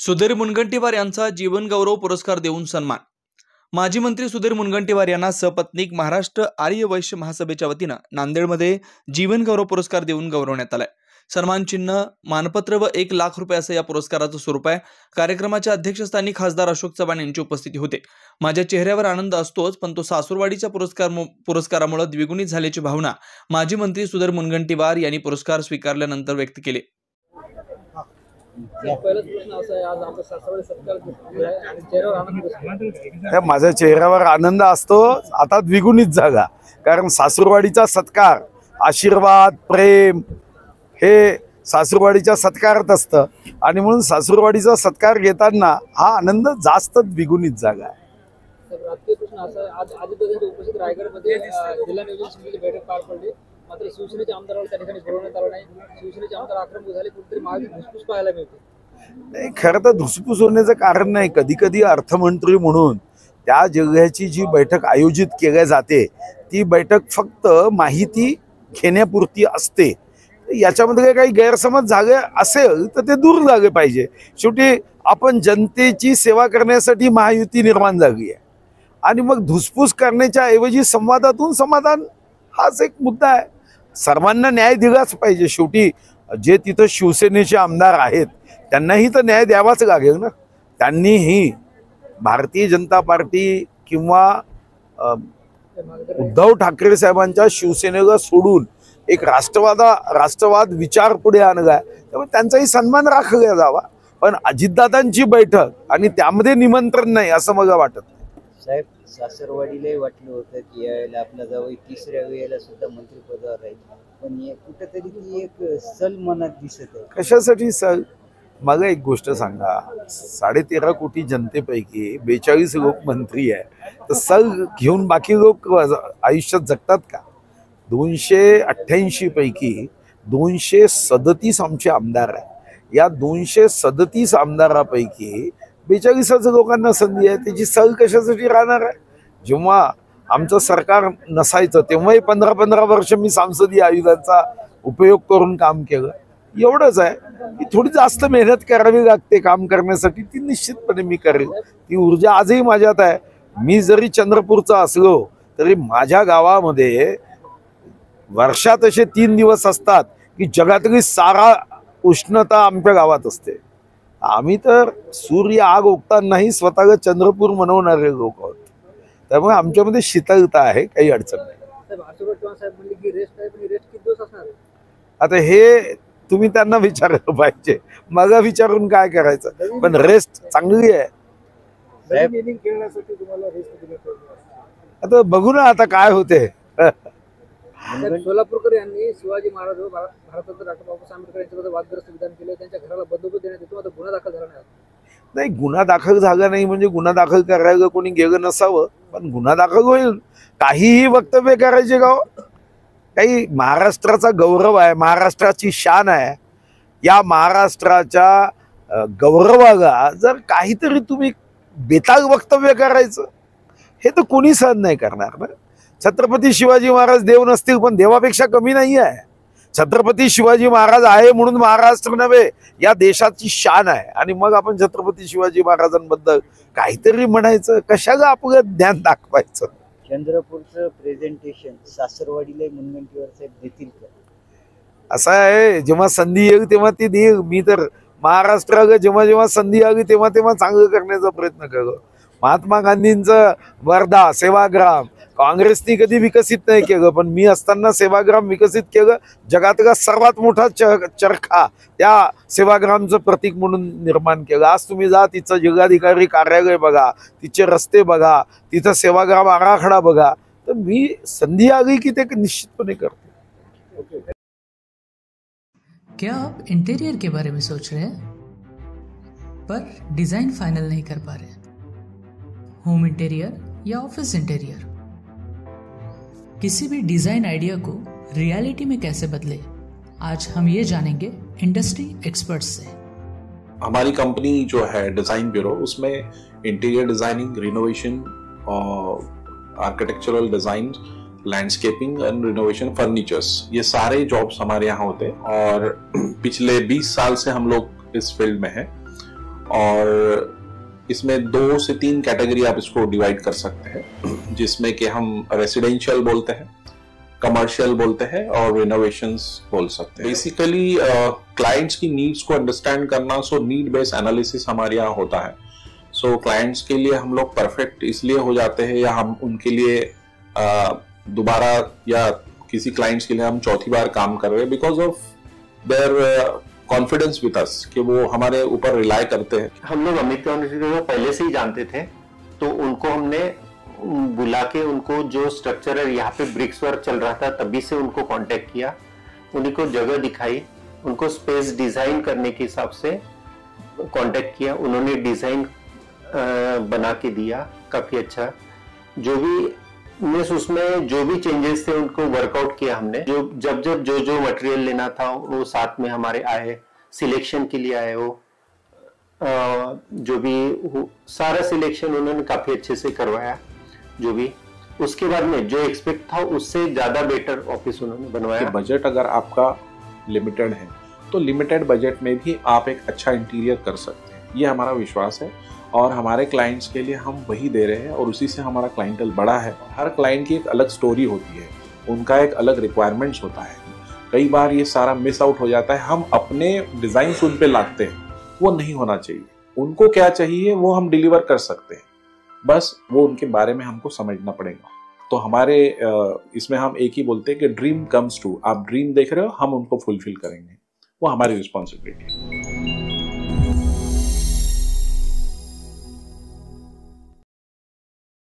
सुधीर मुनगंटीवार यांचा जीवन गौरव पुरस्कार देऊन सन्मान। माजी मंत्री सुधीर मुनगंटीवार यांना सपत्नीक महाराष्ट्र आर्य वैश्य महासभेच्या वतीनं नांदेडमध्ये जीवन गौरव पुरस्कार देऊन गौरवण्यात आलाय। सन्मान चिन्ह, मानपत्र व 1 लाख रुपये असं या पुरस्काराचं स्वरूप आहे। कार्यक्रमाच्या अध्यक्षस्थानी खासदार अशोक चव्हाण यांची उपस्थिती होते। माझ्या चेहऱ्यावर आनंद असतोच, पण तो सासूरवाडीच्या पुरस्कारामुळे द्विगुणित झाल्याची भावना माजी मंत्री सुधीर मुनगंटीवार यांनी पुरस्कार स्वीकारल्यानंतर व्यक्त केली। माझ्या चेहऱ्यावर आनंद असतो, आता द्विगुणित झाला, कारण सासूरवाडीचा सत्कार, आशीर्वाद, प्रेम हे सासूरवाडीच्या सत्कारात असतं आणि म्हणून सासूरवाडीचा सत्कार घेताना हा आनंद जास्त द्विगुणित झाला आहे। रायगडमध्ये जिल्हा नियोजन समितीची बैठक पार पडली, मात्र शिवसेनेचे आमदारांना त्या ठिकाणी बोलवण्यात आलं नाही। शिवसेनेचे आमदार आक्रमक झाले, कुठेतरी महाविकास धुसफूस पाहायला मिळते। नाही, खरं तर धुसफूस होण्याचं कारण नाही, कधी कधी अर्थमंत्री म्हणून त्या जिल्ह्याची जी बैठक आयोजित केली जाते ती बैठक फक्त माहिती घेण्यापुरती असते। याच्यामध्ये काही गैरसमज झाले असेल तर ते दूर झाले पाहिजे। शेवटी आपण जनतेची सेवा करण्यासाठी महायुती निर्माण झाली आहे आणि मग धुसफूस करण्याच्या ऐवजी संवादातून समाधान हाच एक मुद्दा आहे। सर्वांना न्याय दिलाच पाहिजे। शेवटी जे तिथं शिवसेनेचे आमदार आहेत त्यांनाही तर न्याय द्यावाच लागेल ना। त्यांनीही भारतीय जनता पार्टी किंवा उद्धव ठाकरे साहेबांच्या शिवसेनेला सोडून एक राष्ट्रवाद विचार पुढे आणलाय, त्यामुळे त्यांचाही सन्मान राखला जावा। पण अजितदादांची बैठक आणि त्यामध्ये निमंत्रण नाही असं मला वाटत नाही। साहेब, सासरवाडीलाही वाटलं होतं की यावेळेला आपला जावई तिसऱ्या वेळेला सुद्धा मंत्रिपदावर राहील, पण कुठेतरी ती एक सल मनात दिसत आहे। कशासाठी सल? मला एक गोष्ट सांगा, 13.5 कोटी जनतेपैकी 42 लोक मंत्री आहे, तर सल घेऊन बाकी लोक आयुष्यात जगतात का? 288 पैकी 237 आमचे आमदार आहे। या 237 आमदारापैकी 42 लोकांना संधी आहे, त्याची सल कशासाठी राहणार आहे? जेव्हा आमचं सरकार नसायचं तेव्हाही 15-15 वर्ष मी संसदीय आयुधाचा उपयोग करून काम केलं। एवढंच आहे की थोडी जास्त मेहनत करावी लागते काम करण्यासाठी, ती निश्चितपणे मी करेल। ती ऊर्जा आजही माझ्यात आहे। मी जरी चंद्रपूरचा असलो तरी माझ्या गावामध्ये वर्षात असे 3 दिवस असतात की जगातली सारा उष्णता आमच्या गावात असते। आम्ही तर सूर्य आग ओकतानाही स्वतःला चंद्रपूर मनवणारे लोक आहोत, त्यामुळे आमच्यामध्ये शीतलता आहे, काही अडचण नाही। आता हे तुम्ही त्यांना विचारायला पाहिजे, मला विचारून काय करायचं, पण रेस्ट चांगली आहे। आता बघू ना आता काय होते। सोलापूरकर यांनी शिवाजी महाराज व भारतरत्न डॉक्टर बाबासाहेब आंबेडकर यांच्याबद्दल वादग्रस्त विधान केले, त्यांच्या घराला बंदूक देण्यात येतो, आता गुन्हा दाखल झाला नाही। गुन्हा दाखल झाला नाही म्हणजे गुन्हा दाखल करायला कोणी गेलं नसावं, पण गुन्हा दाखल होईल। काहीही वक्तव्य करायचे गाव, काही महाराष्ट्राचा गौरव आहे, महाराष्ट्राची शान आहे। या महाराष्ट्राच्या गौरवाला जर काहीतरी तुम्ही बेताल वक्तव्य करायचं, हे तर कोणी सहन नाही करणार ना। छत्रपती शिवाजी महाराज देव नसतील, पण देवापेक्षा कमी नाही आहे। छत्रपती शिवाजी महाराज आहे म्हणून महाराष्ट्र नव्हे, या देशाची शान आहे। आणि मग आपण छत्रपती शिवाजी महाराजांबद्दल काहीतरी म्हणायचं, कशाला आपलं ज्ञान दाखवायचं? चंद्रपूरचं प्रेझेंटेशन सासरवाडीला मुनगंटीवार साहेब देतील का? असं आहे, जेव्हा संधी येईल तेव्हा ती देईल। मी तर महाराष्ट्राला जेव्हा संधी आली तेव्हा चांगलं करण्याचा प्रयत्न करतो। महात्मा गांधींचं वर्धा, सेवाग्राम काँग्रेसने कधी विकसित नाही केलं, पण मी असताना सेवाग्राम विकसित केलं। जगातला सर्वात मोठा चरखा त्या सेवाग्रामचं प्रतीक म्हणून निर्माण केलं। आज तुम्ही जा, तिचं जिल्हाधिकारी कार्यालय बघा, तिचे रस्ते बघा, तिथं सेवाग्राम आराखडा बघा, तर मी संधी आली की ते निश्चितपणे करतो। क्या आप इंटीरियर के बारे में सोच रहे हैं पर डिजाइन फाइनल नहीं कर पा रहे? होम इंटीरियर या ऑफिस इंटीरियर, किसी भी डिजाइन आइडिया को रियलिटी में कैसे बदले, आज हम ये जानेंगे इंडस्ट्री एक्सपर्ट्स से। हमारी कंपनी जो है डिजाइन ब्यूरो, उसमें interior designing, renovation, architectural design, landscaping end renovation, furnitures, ये सारे जॉब्स हमारे यहाँ होते हैं और पिछले 20 साल से हम लोग इस फील्ड में हैं। और इसमें 2 से 3 कैटेगरी आप इसको डिवाइड कर सकते हैं, जिसमें कि हम रेसिडेंशियल बोलते हैं, कमर्शियल बोलते हैं और रिनोवेशंस बोल सकते हैं। बेसिकली क्लाइंट्स की नीड्स को अंडरस्टैंड करना, सो नीड बेस्ड एनालिसिस हमारे यहाँ होता है। सो क्लाइंट्स के लिए हम लोग परफेक्ट इसलिए हो जाते हैं, या हम उनके लिए दोबारा या किसी क्लाइंट्स के लिए हम चौथी बार काम कर रहे हैं because of their confidence with us, कि वो हमारे ऊपर रिलाई करते हैं। हम लोग अमित को पहले से ही जानते थे, तो उनको हमने बुला के उनको जो स्ट्रक्चर है, यहाँ पे ब्रिक्स वर्क चल रहा था तभी से उनको कांटेक्ट किया, उन्हीं को जगह दिखाई, उनको स्पेस डिजाइन करने के हिसाब से कांटेक्ट किया, उन्होंने डिजाइन बना के दिया काफी अच्छा। जो भी उसमें जो भी चेंजेस थे उनको वर्कआउट किया हमने, जब जो मटेरियल लेना था वो साथ में हमारे आए, सिलेक्शन के लिए आए, वो जो भी सारा सिलेक्शन उन्होंने काफी अच्छे से करवाया। जो भी उसके बाद में जो एक्सपेक्ट था उससे ज्यादा बेटर ऑफिस उन्होंने बनवाया। बजट अगर आपका लिमिटेड है तो लिमिटेड बजट में भी आप एक अच्छा इंटीरियर कर सकते हैं, ये हमारा विश्वास है। और हमारे क्लाइंट्स के लिए हम वही दे रहे हैं और उसी से हमारा क्लाइंटल बड़ा है। हर क्लाइंट की एक अलग स्टोरी होती है, उनका एक अलग रिक्वायरमेंट्स होता है। कई बार ये सारा मिस आउट हो जाता है, हम अपने डिजाइन उन पे लाते हैं, वो नहीं होना चाहिए। उनको क्या चाहिए वो हम डिलीवर कर सकते हैं, बस वो उनके बारे में हमको समझना पड़ेगा। तो हमारे इसमें हम एक ही बोलते हैं कि ड्रीम कम्स ट्रू। आप ड्रीम देख रहे हो, हम उनको फुलफिल करेंगे, वो हमारी रिस्पॉन्सिबिलिटी है।